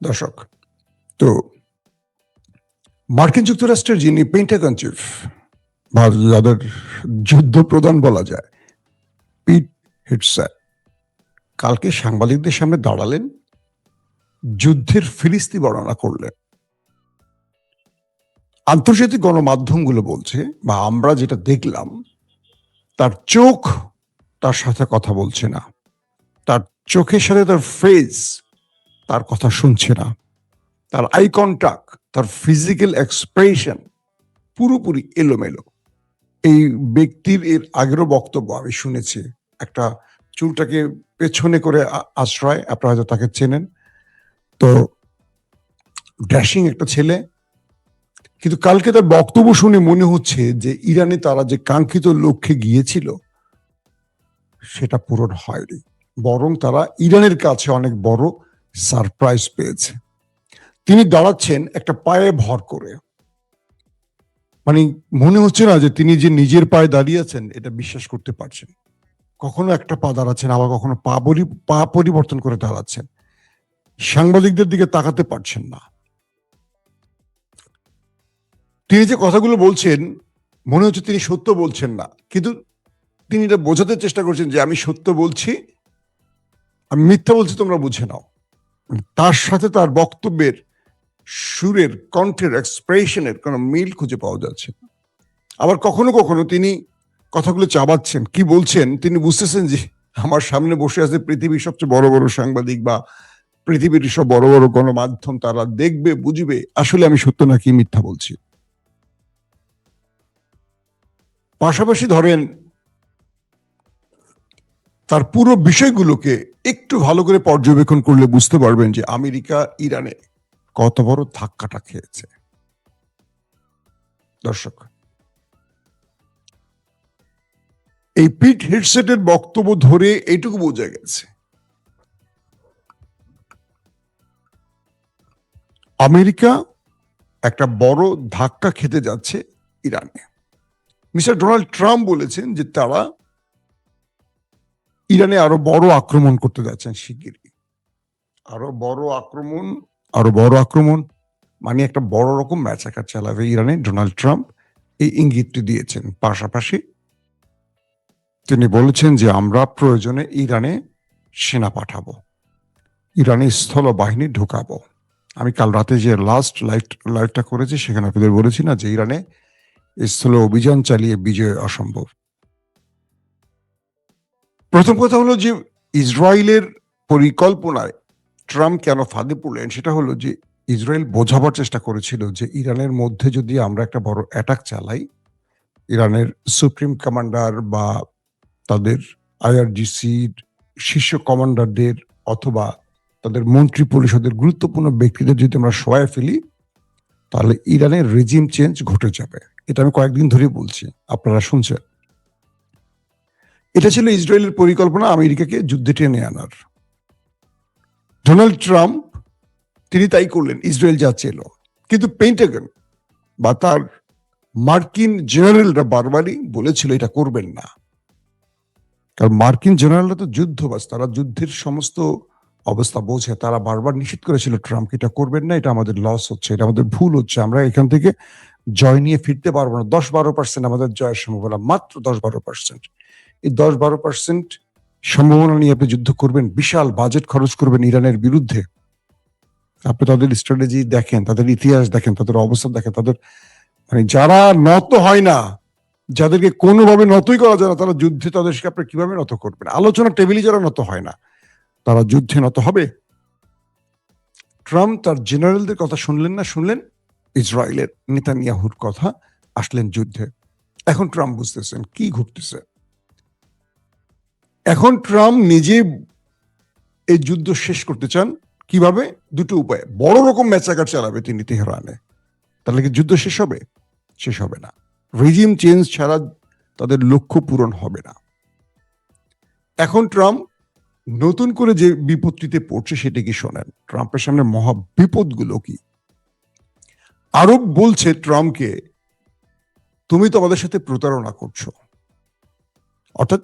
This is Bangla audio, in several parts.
দর্শক, তো মার্কিন যুক্তরাষ্ট্রের যিনি পেন্টাগন চিফ বা যাদের যুদ্ধ প্রধান বলা যায়, পিট হেগসেট কালকে সাংবাদিকদের সামনে দাঁড়ালেন, যুদ্ধের ফিরিস্তি বর্ণনা করলেন। আন্তর্জাতিক গণমাধ্যমগুলো বলছে, বা আমরা যেটা দেখলাম, তার চোখ তার সাথে কথা বলছে না, তার চোখের সাথে তার ফেস তার কথা শুনছে না, তার আই কন্টাক্ট, তার ফিজিক্যাল এক্সপ্রেশন পুরোপুরি এলোমেলো। এই ব্যক্তির এর আগেরও বক্তব্য আমি শুনেছি, একটা চুলটাকে পেছনে করে আশ্রয়, আপনারা হয়তো তাকে চেনেন, তো ড্যাশিং একটা ছেলে। কিন্তু কালকে তার বক্তব্য শুনে মনে হচ্ছে যে ইরানে তারা যে কাঙ্ক্ষিত লক্ষ্যে গিয়েছিল সেটা পূরণ হয়নি, বরং তারা ইরানের কাছে অনেক বড় সারপ্রাইজ পেয়েছে। তিনি দাঁড়াচ্ছেন একটা পায়ে ভর করে, মানে মনে হচ্ছে না যে তিনি যে নিজের পায়ে দাঁড়িয়েছেন এটা বিশ্বাস করতে পারছেন। কখনো একটা পা দাঁড়াচ্ছেন, আবার কখনো পা পরিবর্তন করে দাঁড়াচ্ছেন, সাংবাদিকদের দিকে তাকাতে পারছেন না। তিনি যে কথাগুলো বলছেন মনে হচ্ছে তিনি সত্য বলছেন না, কিন্তু তিনি এটা বোঝাতে চেষ্টা করছেন যে আমি সত্য বলছি, আমি মিথ্যা বলছি, তোমরা বুঝে নাও। তার সাথে তার বক্তব্যের সুরের, কণ্ঠের, এক্সপ্রেশনের কোনো মিল খুঁজে পাওয়া যাচ্ছে। আবার কখনো কখনো তিনি কথাগুলো চাবাচ্ছেন, কি বলছেন তিনি বুঝতেছেন যে আমার সামনে বসে আছে পৃথিবীর সবচেয়ে বড় বড় সাংবাদিক বা পৃথিবীর সব বড় বড় গণমাধ্যম, তারা দেখবে, বুঝবে আসলে আমি সত্য নাকি মিথ্যা বলছি। পাশাপাশি ধরেন তার পুরো বিষয়গুলোকে একটু ভালো করে পর্যবেক্ষণ করলে বুঝতে পারবেন যে আমেরিকা ইরানে কত বড় ধাক্কাটা খেয়েছে। দর্শক, এই পিট হেগসেটের বক্তব্য ধরে এইটুকু বোঝা গেছে, আমেরিকা একটা বড় ধাক্কা খেতে যাচ্ছে ইরানে। মিস্টার ডোনাল্ড ট্রাম্প বলেছেন যে তারা ইরানে আরো বড় আক্রমণ করতে যাচ্ছেন শিগগিরই। আরো বড় আক্রমণ মানে একটা বড় রকম ম্যাচাকার চালাবে ইরানে ডোনাল্ড ট্রাম্প, এই ইঙ্গিতটি দিয়েছেন। পাশাপাশি তিনি বলেছেন যে আমরা প্রয়োজনে ইরানে সেনা পাঠাবো, ইরানে স্থল বাহিনী ঢুকাবো। আমি কাল রাতে যে লাস্ট লাইভটা করেছি সেখানে আপনাদের বলেছি না যে ইরানে স্থল অভিযান চালিয়ে বিজয় অসম্ভব। প্রথম কথা হলো যে ইসরায়েলের পরিকল্পনায় ট্রাম্প কেন ফাঁদে পড়লেন, সেটা হলো যে ইসরায়েল বোঝাবার চেষ্টা করেছিল যে ইরানের মধ্যে যদি আমরা একটা বড় অ্যাটাক চালাই, ইরানের সুপ্রিম কমান্ডার বা তাদের আইআরজিসির শীর্ষ কমান্ডারদের অথবা তাদের মন্ত্রী পরিষদের গুরুত্বপূর্ণ ব্যক্তিদের যদি আমরা সহায় ফেলি, তাহলে ইরানের রেজিম চেঞ্জ ঘটে যাবে। এটা আমি কয়েকদিন ধরে বলছি, আপনারা শুনছেন। এটা ছিল ইসরায়েলের পরিকল্পনা, আমেরিকাকে যুদ্ধে টেনে আনার। ডোনাল্ড ট্রাম্প তিনি তাই করলেন, ইসরায়েল যা চেল। কিন্তু পেন্টাগন বা তার মার্কিন জেনারেলরা বারবারই বলেছিল এটা করবেন না, কারণ মার্কিন জেনারেলরা তো যুদ্ধবাজ, তারা যুদ্ধের সমস্ত অবস্থা বোঝে। তারা বারবার নিষেধ করেছিল ট্রাম্পকে এটা করবেন না, এটা আমাদের লস হচ্ছে, এটা আমাদের ভুল হচ্ছে, আমরা এখান থেকে জয় নিয়ে ফিরতে পারবো না। 10-12% আমাদের জয়ের সম্ভাবনা, মাত্র 10-12%। এই 10-12% সম্ভাবনা নিয়ে আপনি যুদ্ধ করবেন, বিশাল বাজেট খরচ করবেন ইরানের বিরুদ্ধে। আপনি তাদের স্ট্র্যাটেজি দেখেন, তাদের ইতিহাস দেখেন, তাদের অবস্থা দেখেন, তাদের মানে যারা নত হয় না, যাদেরকে কোনোভাবে নতই করা যায় না, তারা যুদ্ধে তাদেরকে আপনি কিভাবে নত করবেন? আলোচনা টেবিলে যারা নত হয় না, তারা যুদ্ধে নত হবে? ট্রাম্প তার জেনারেলদের কথা শুনলেন না, শুনলেন ইসরায়েলের নেতানিয়াহুর কথা, আসলেন যুদ্ধে। এখন ট্রাম্প বুঝতেছেন কি ঘটতেছে। এখন ট্রাম্প নিজে এই যুদ্ধ শেষ করতে চান। কিভাবে? দুটো উপায়। বড় রকম ম্যাচাকার চালাবে তিনি তেহরানে, তাহলে কি যুদ্ধ শেষ হবে? শেষ হবে না। রেজিম চেঞ্জ ছাড়া তাদের লক্ষ্য পূরণ হবে না। এখন ট্রাম্প নতুন করে যে বিপত্তিতে পড়ছে সেটা কি শোনেন, ট্রাম্পের সামনে মহা বিপদগুলো কি। আরব বলছে ট্রাম্পকে, তুমি তো আমাদের সাথে প্রতারণা করছো। অর্থাৎ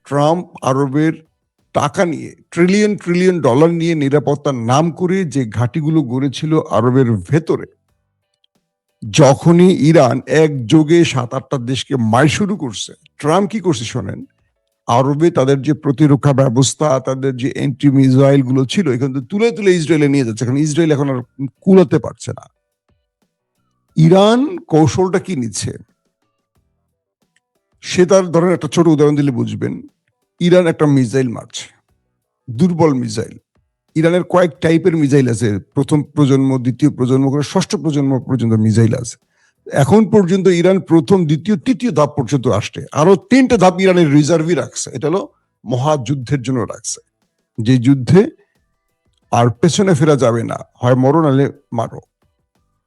ট্রাম্প আরবের টাকা নিয়ে, ট্রিলিয়ন ট্রিলিয়ন ডলার নিয়ে নিরাপত্তার নাম করে যে ঘাঁটিগুলো গড়েছিল আরবের ভেতরে, যখনই ইরান একযোগে 7-8টা দেশকে মার শুরু করছে, ট্রাম্প কি করছে শোনেন, আরবে তাদের যে প্রতিরক্ষা ব্যবস্থা, তাদের যে এন্টি মিসাইল গুলো ছিল, এখান থেকে তুলে তুলে ইসরায়েলে নিয়ে যাচ্ছে। কারণ ইসরায়েল এখন আর কুলাতে পারছে না। ইরান কৌশলটা কি নিচ্ছে, সে তার ধরেন একটা ছোট উদাহরণ দিলে বুঝবেন। ইরান একটা মিসাইল মারছে, দুর্বল মিসাইল। ইরানের কয়েক টাইপের মিসাইল আছে, প্রথম প্রজন্ম, দ্বিতীয় প্রজন্ম করে ষষ্ঠ প্রজন্ম পর্যন্ত মিসাইল আছে। এখন পর্যন্ত ইরান প্রথম, দ্বিতীয়, তৃতীয় ধাপ পর্যন্ত আসছে। আরো 3টে ধাপ ইরানের রিজার্ভই রাখছে। এটা হলো মহাযুদ্ধের জন্য রাখছে, যে যুদ্ধে আর পেছনে ফেরা যাবে না, হয় মরো নাহলে মারো।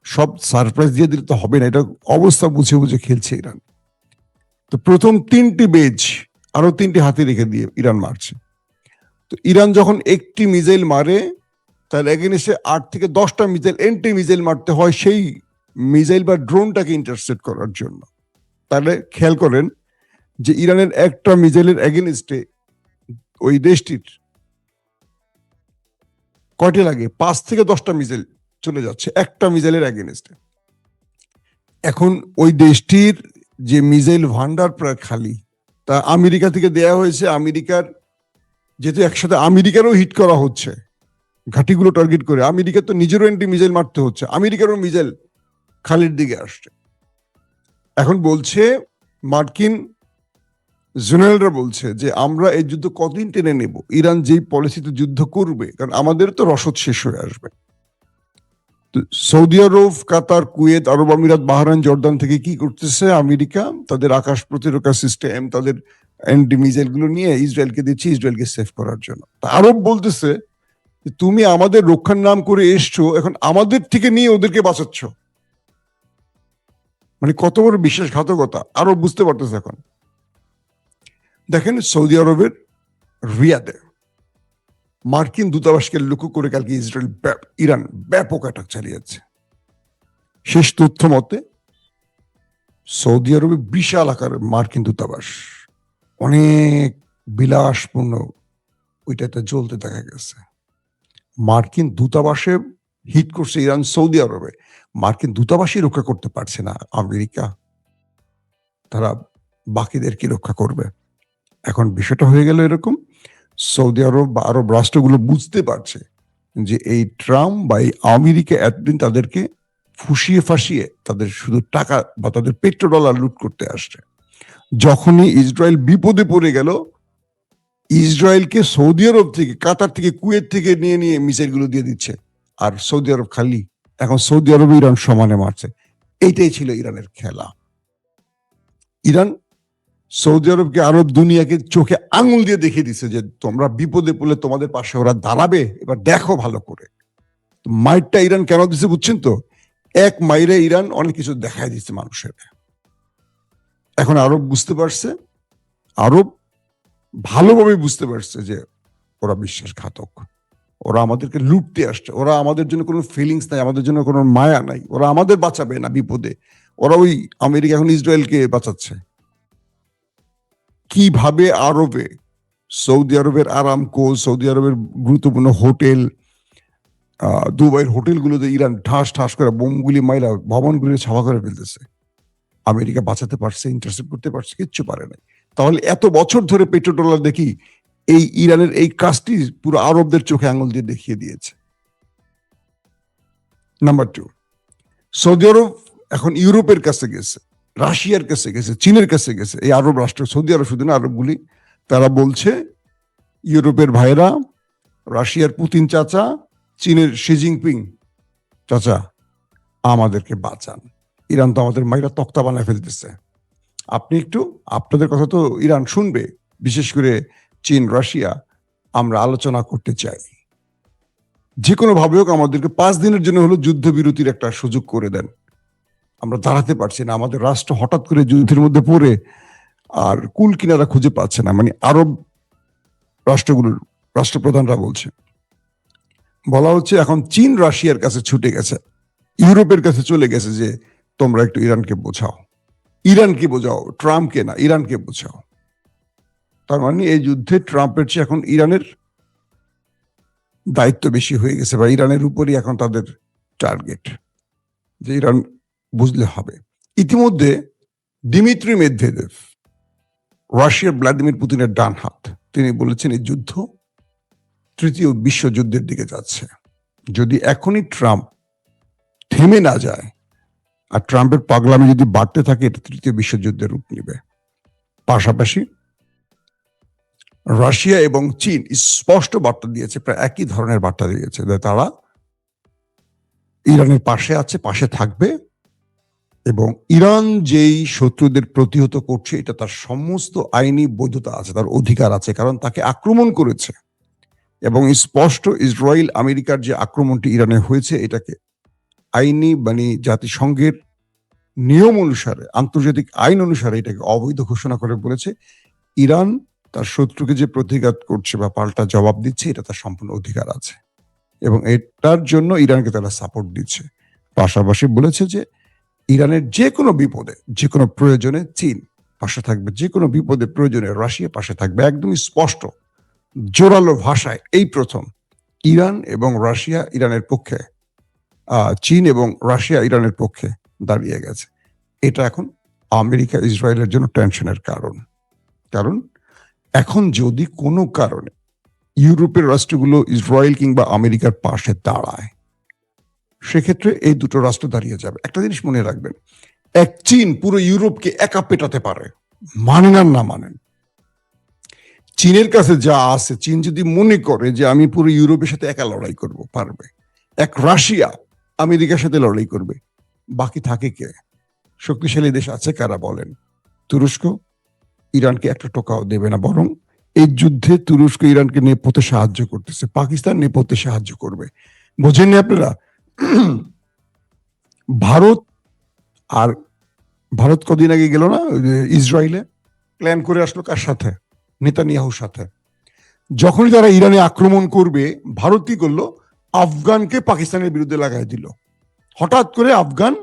সব সারপ্রাইজ দিয়ে দিলে তো হবে না, এটা অবস্থা বুঝে বুঝে খেলছে ইরান। তো প্রথম 3টি বেজ আরো 3টি হাতে রেখে দিয়ে ইরান মারছে। তো ইরান যখন একটি মিসাইল মারে, তার এগেইনস্টে 8 থেকে 10টা মিসাইল, এন্টি মিসাইল মারতে হয় সেই মিসাইল বা ড্রোনটাকে ইন্টারসেপ্ট করার জন্য। তাহলে খেয়াল করেন যে ইরানের একটা মিসাইলের এগেইনস্টে ওই দেশটির কয়টি লাগে, 5 থেকে 10টা মিসাইল চলে যাচ্ছে একটা মিসাইলের এগেইনস্টে। এখন ওই দেশটির যে মিসাইল ভান্ডার প্রায় খালি, তা আমেরিকা থেকে দেয়া হয়েছে। আমেরিকার যেহেতু একসাথে আমেরিকারও হিট করা হচ্ছে ঘাঁটিগুলো টার্গেট করে, আমেরিকা তো নিজেরও এন্টি মিসাইল মারতে হচ্ছে, আমেরিকারও মিসাইল খালির দিকে আসছে। এখন বলছে মার্কিন জেনারেলরা বলছে যে আমরা এই যুদ্ধ কতদিন টেনে নেব, ইরান যেই পলিসিতে যুদ্ধ করবে, কারণ আমাদের তো রসদ শেষ হয়ে আসবে। সৌদি আরব, কাতার, কুয়েত, আরব আমিরাত, বাহরাইন, জর্দান থেকে কি করতেছে, আমেরিকা তাদের আকাশ প্রতিরক্ষা সিস্টেম, তাদের এন্টি মিসাইল গুলো নিয়ে ইসরায়েলকে দিচ্ছে, ইসরায়েলকে সেভ করার জন্য। আরব বলতেছে তুমি আমাদের রক্ষার নাম করে এসছো, এখন আমাদের থেকে নিয়ে ওদেরকে বাঁচাচ্ছ। মানে কত বড় বিশ্বাসঘাতকতা আরব বুঝতে পারতেছে এখন। দেখেন সৌদি আরবের রিয়াদে মার্কিন দূতাবাসকে লক্ষ্য করে কালকে ইরান ব্যাপক অ্যাটাক চালিয়েছে। শেষ তথ্য মতে সৌদি আরবে বিশাল আকারের মার্কিন দূতাবাস, অনেক বিলাসপূর্ণ ওইটাতে জ্বলতে দেখা গেছে। মার্কিন দূতাবাসে হিট করছে ইরান সৌদি আরবে, মার্কিন দূতাবাসই রক্ষা করতে পারছে না আমেরিকা, তারা বাকিদের কি রক্ষা করবে? এখন বিষয়টা হয়ে গেল এরকম, সৌদি আরব বা আরব রাষ্ট্রগুলো বুঝতে পারছে যে এই ট্রাম্প বা এই আমেরিকা এতদিন তাদেরকে ফুসিয়ে ফাঁসিয়ে তাদের শুধু টাকা বা তাদের পেট্রোডলার লুট করতে আসছে। যখনই ইসরায়েল বিপদে পড়ে গেল, ইসরায়েলকে সৌদি আরব থেকে, কাতার থেকে, কুয়েত থেকে নিয়ে নিয়ে মিসাইল গুলো দিয়ে দিচ্ছে, আর সৌদি আরব খালি। এখন সৌদি আরব ইরান সমানে মারছে। এইটাই ছিল ইরানের খেলা। ইরান সৌদি আরবকে, আরব দুনিয়াকে চোখে আঙুল দিয়ে দেখিয়ে দিচ্ছে যে তোমরা বিপদে পড়লে তোমাদের পাশে ওরা দাঁড়াবে, এবার দেখো ভালো করে। মাইরটা ইরান কেন দিচ্ছে বুঝছেন তো? এক মাইরে ইরান অনেক কিছু দেখাই দিচ্ছে মানুষের। এখন আরব বুঝতে পারছে, আরব ভালোভাবে বুঝতে পারছে যে ওরা বিশ্বাসঘাতক, ওরা আমাদেরকে লুটতে আসছে, ওরা আমাদের জন্য কোনো ফিলিংস নাই, আমাদের জন্য কোনো মায়া নাই, ওরা আমাদের বাঁচাবে না বিপদে। ওরা ওই আমেরিকা এখন ইসরায়েলকে বাঁচাচ্ছে। কিভাবে আরবে, সৌদি আরবের আরামকো, সৌদি আরবের গুরুত্বপূর্ণ হোটেল, দুবাইয়ের হোটেলগুলোতে ইরান ঠাস ঠাস করে বোমগুলি মাইলা ভবনগুলি ছাপা করে ফেলতেছে। আমেরিকা বাঁচাতে পারছে, ইন্টারসেপ্ট করতে পারছে? কিচ্ছু পারে নাই। তাহলে এত বছর ধরে পেট্রোডলার দেখি এই ইরানের এই কাজটি পুরো আরবদের চোখে আঙুল দিয়ে দেখিয়ে দিয়েছে। নাম্বার 2, সৌদি আরব এখন ইউরোপের কাছে গেছে, রাশিয়ার কাছে গেছে, চীনের কাছে গেছে। এই আরব রাষ্ট্র, সৌদি আরব শুধু না, আরবগুলি, তারা বলছে ইউরোপের ভাইরা, রাশিয়ার পুতিন চাচা, চীনের শি জিনপিং চাচা, আমাদেরকে বাঁচান, ইরান তো আমাদের মাইরা তক্তা বানায় ফেলতেছে। আপনি একটু, আপনাদের কথা তো ইরান শুনবে, বিশেষ করে চীন, রাশিয়া, আমরা আলোচনা করতে চাই, যে কোনো ভাবে হোক আমাদেরকে 5 দিনের জন্য হলো যুদ্ধবিরতির একটা সুযোগ করে দেন। আমরা দাঁড়াতে পারছি না, আমাদের রাষ্ট্র হঠাৎ করে যুদ্ধের মধ্যে পড়ে আর কুল কিনারা খুঁজে পাচ্ছে না। মানে আরব রাষ্ট্রগুলোর রাষ্ট্রপ্রধানরা বলছে, বলা হচ্ছে এখন চীন রাশিয়ার কাছে ছুটে গেছে, ইউরোপের কাছে চলে গেছে যে তোমরা একটু ইরানকে বোঝাও। ইরানকে বোঝাও, ট্রাম্পকে না, ইরানকে বোঝাও। তার মানে এই যুদ্ধে ট্রাম্পের চেয়ে এখন ইরানের দায়িত্ব বেশি হয়ে গেছে, বা ইরানের উপরই এখন তাদের টার্গেট, যে ইরান বুঝলে হবে। ইতিমধ্যে দিমিত্রি মেদভেদেভ, রাশিয়ার ভ্লাদিমির পুতিনের ডান হাত, তিনি বলেছেন এই যুদ্ধ তৃতীয় বিশ্বযুদ্ধের দিকে যাচ্ছে। যদি এখনই ট্রাম্প থেমে না যায় আর ট্রাম্পের পাগলামি যদি বাড়তে থাকে, এটা তৃতীয় বিশ্বযুদ্ধের রূপ নেবে। পাশাপাশি রাশিয়া এবং চীন স্পষ্ট বার্তা দিয়েছে, প্রায় একই ধরনের বার্তা দিয়েছে, যে তারা ইরানের পাশে আছে, পাশে থাকবে, এবং ইরান যেই শত্রুদের প্রতিহত করছে এটা তার সমস্ত আইনি বৈধতা আছে, তার অধিকার আছে, কারণ তাকে আক্রমণ করেছে। এবং স্পষ্ট ইসরায়েল আমেরিকার যে আক্রমণটি ইরানে হয়েছে, এটাকে আইনি মানে জাতিসংঘের নিয়ম অনুসারে, আন্তর্জাতিক আইন অনুসারে এটাকে অবৈধ ঘোষণা করে বলেছে ইরান তার শত্রুকে যে প্রতিঘাত করছে বা পাল্টা জবাব দিচ্ছে, এটা তার সম্পূর্ণ অধিকার আছে, এবং এটার জন্য ইরানকে তারা সাপোর্ট দিচ্ছে। পাশাপাশি বলেছে যে ইরানের যে কোনো বিপদে, যে কোনো প্রয়োজনে চীন পাশে থাকবে, যে কোনো বিপদে প্রয়োজনে রাশিয়া পাশে থাকবে। একদমই স্পষ্ট জোরালো ভাষায় এই প্রথম ইরান এবং রাশিয়া ইরানের পক্ষে, চীন এবং রাশিয়া ইরানের পক্ষে দাঁড়িয়ে গেছে। এটা এখন আমেরিকা ইসরায়েলের জন্য টেনশনের কারণ। কারণ এখন যদি কোনো কারণে ইউরোপের রাষ্ট্রগুলো ইসরায়েল কিংবা আমেরিকার পাশে দাঁড়ায়, সেক্ষেত্রে এই দুটো রাষ্ট্র দাঁড়িয়ে যাবে। একটা জিনিস মনে রাখবেন, এক চীন পুরো ইউরোপকে একা পেটাতে পারে, মানেন আর না মানেন। চীনের কাছে যা আছে, চীন যদি মনে করে যে আমি পুরো ইউরোপের সাথে একা লড়াই করব, পারবে। এক রাশিয়া আমেরিকার সাথে লড়াই করবে, বাকি থাকে কে? শক্তিশালী দেশ আছে কারা বলেন? তুরস্ক ইরানকে একটা টোকাও দেবে না, বরং এই যুদ্ধে তুরস্ক ইরানকে নেপথ্যে সাহায্য করতেছে, পাকিস্তান নেপথ্যে সাহায্য করবে। বোঝেননি আপনারা? ভারত কদিন আগে গেল না ইসরায়েলে, প্ল্যান করে আসলো কার সাথে? নেতানিয়াহুর সাথে। যখনই তারা ইরানে আক্রমণ করবে, ভারত কি করলো? আফগানকে পাকিস্তানের বিরুদ্ধে লাগাই দিল। হঠাৎ করে আফগান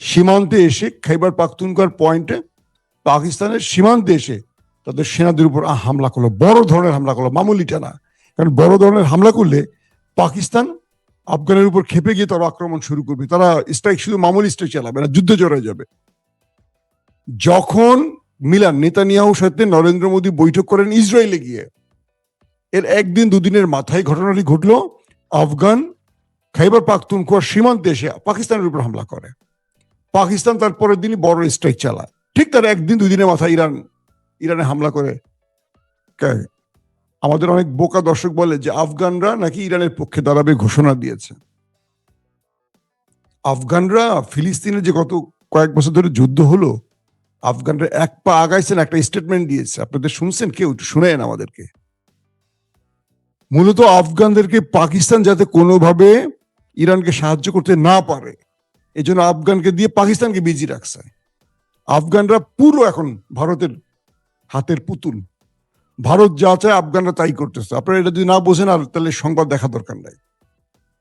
সীমান্তে এসে, খাইবার পাখতুনখোয়ার পয়েন্টে পাকিস্তানের সীমান্তে এসে তাদের সেনাদের উপর হামলা করলো, বড় ধরনের হামলা করলো, মামুলিটা না। কারণ বড় ধরনের হামলা করলে পাকিস্তান আফগানের উপর খেপে গিয়ে তারা আক্রমণ শুরু করবে, তারা স্ট্রাইক শুধু মামুলি স্ট্রাইক চালাবে না, যুদ্ধে জড়ায় যাবে। যখন মিলান নেতানিয়াহুর সাথে নরেন্দ্র মোদী বৈঠক করেন ইসরায়েলে গিয়ে, এর একদিন দুদিনের মাথায় ঘটনাটি ঘটলো, আফগান খাইবার পাখতুনখোয়ার সীমান্তে এসে পাকিস্তানের উপর হামলা করে। পাকিস্তান তার পরের দিনই বড় স্ট্রাইক চালায়। ঠিক তার একদিন দুদিনের মাথায় ইরানে হামলা করে। আমাদের অনেক বোকা দর্শক বলে যে আফগানরা নাকি ইরানের পক্ষে দাঁড়াবে ঘোষণা দিয়েছে। আফগানরা ফিলিস্তিনের যে গত কয়েক বছর ধরে যুদ্ধ হলো, আফগানরা এক পা আগাইছেন, একটা স্টেটমেন্ট দিয়েছে। আপনাদের শুনছেন? কেউ শুনেন আমাদেরকে। মূলত আফগানদেরকে পাকিস্তান যাতে কোনোভাবে ইরানকে সাহায্য করতে না পারে, এই জন্য আফগানকে দিয়ে পাকিস্তানকে বিজি রাখছে। আফগানরা পুরো এখন ভারতের হাতের পুতুল। ভারত যা চায় আফগানরা তাই করতেছে। আপনারা এটা যদি না বোঝেন, আর তাহলে সংবাদ দেখা দরকার নাই।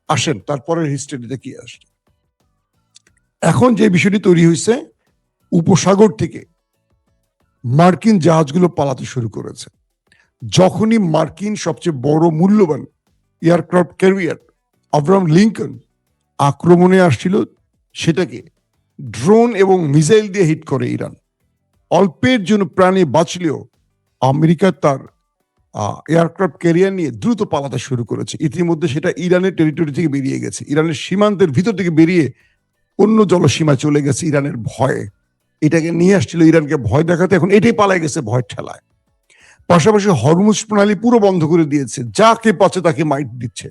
আসেন তারপরের হিস্ট্রিতে কি আসে। এখন যে বিষয়টি তৈরি হয়েছে, উপসাগর থেকে মার্কিন জাহাজগুলো পালাতে শুরু করেছে। যখনই মার্কিন সবচেয়ে বড় মূল্যবান এয়ারক্রাফট ক্যারিয়ার আব্রাহাম লিঙ্কন আক্রমণে আসছিল, সেটাকে ড্রোন এবং মিসাইল দিয়ে হিট করে ইরান। অল্পের জন্য প্রাণে বাঁচলেও আমেরিকা তার এয়ারক্রাফট ক্যারিয়ার নিয়ে দ্রুত পালাতে শুরু করেছে। ইতিমধ্যে সেটা ইরানের টেরিটরি থেকে বেরিয়ে গেছে, ইরানের সীমান্তের ভিতর থেকে বেরিয়ে অন্য জলসীমায় চলে গেছে ইরানের ভয়ে। এটাকে নিয়ে আসছিল ইরানকে ভয় দেখাতে, এখন এটাই পালাই গেছে ভয়ের ঠেলায়। পাশাপাশি হরমুজ প্রণালী পুরো বন্ধ করে দিয়েছে, যাকে পাচ্ছে তাকে মাইট দিচ্ছে,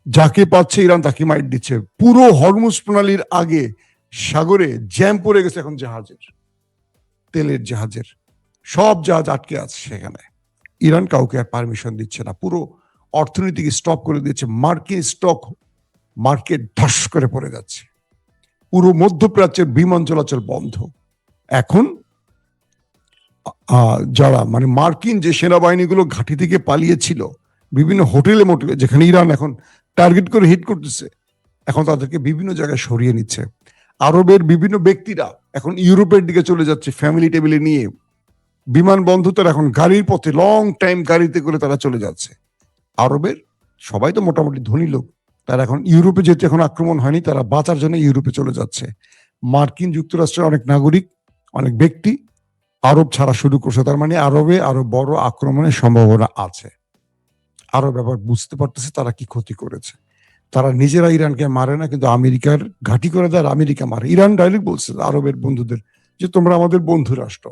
যাকে পাচ্ছে ইরান তাকে মাইট দিচ্ছে। পুরো হরমুজ প্রণালীর আগে সাগরে জ্যাম পড়ে গেছে এখন জাহাজের, তেলের জাহাজের, সব জাহাজ আটকে আছে সেখানে। ইরান কাউকে আর পারমিশন দিচ্ছে না, পুরো অর্থনীতিকে স্টপ করে দিচ্ছে। মার্কিন স্টক মার্কেট ধস করে পড়ে যাচ্ছে, পুরো মধ্যপ্রাচ্যের বিমান চলাচল বন্ধ। এখন যারা মানে মার্কিন যে সেনাবাহিনীগুলো ঘাঁটি থেকে পালিয়েছিল বিভিন্ন হোটেলে মোটেলে, যেখানে ইরান এখন টার্গেট করে হিট করতেছে, এখন তাদেরকে বিভিন্ন জায়গায় সরিয়ে নিচ্ছে। আরবের বিভিন্ন ব্যক্তিরা এখন ইউরোপের দিকে চলে যাচ্ছে ফ্যামিলি টেবিলে নিয়ে, বিমানবন্দর এখন গাড়ির পথে লং টাইম গাড়িতে করে তারা চলে যাচ্ছে। আরবের সবাই তো মোটামুটি ধনী লোক, তারা এখন ইউরোপে যেহেতু এখন আক্রমণ হয়নি, তারা বাঁচার জন্য ইউরোপে চলে যাচ্ছে। মার্কিন যুক্তরাষ্ট্রের অনেক নাগরিক, অনেক ব্যক্তি আরব ছাড়া শুরু করছে। তার মানে আরবে আরো বড় আক্রমণের সম্ভাবনা আছে। আরব এবার বুঝতে পারতেছে তারা কি ক্ষতি করেছে। তারা নিজেরা ইরানকে মারে না, কিন্তু আমেরিকার ঘাঁটি করে দেয়, আমেরিকা মারে। ইরান ডাইরেক্ট বলছে আরবের বন্ধুদের যে তোমরা আমাদের বন্ধু রাষ্ট্র,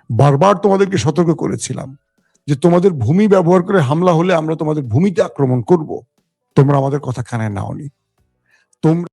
বারবার তোমাদেরকে সতর্ক করেছিলাম যে তোমাদের ভূমি ব্যবহার করে হামলা হলে আমরা তোমাদের ভূমিতে আক্রমণ করব, তোমরা আমাদের কথা কানে নাওনি। তোমরা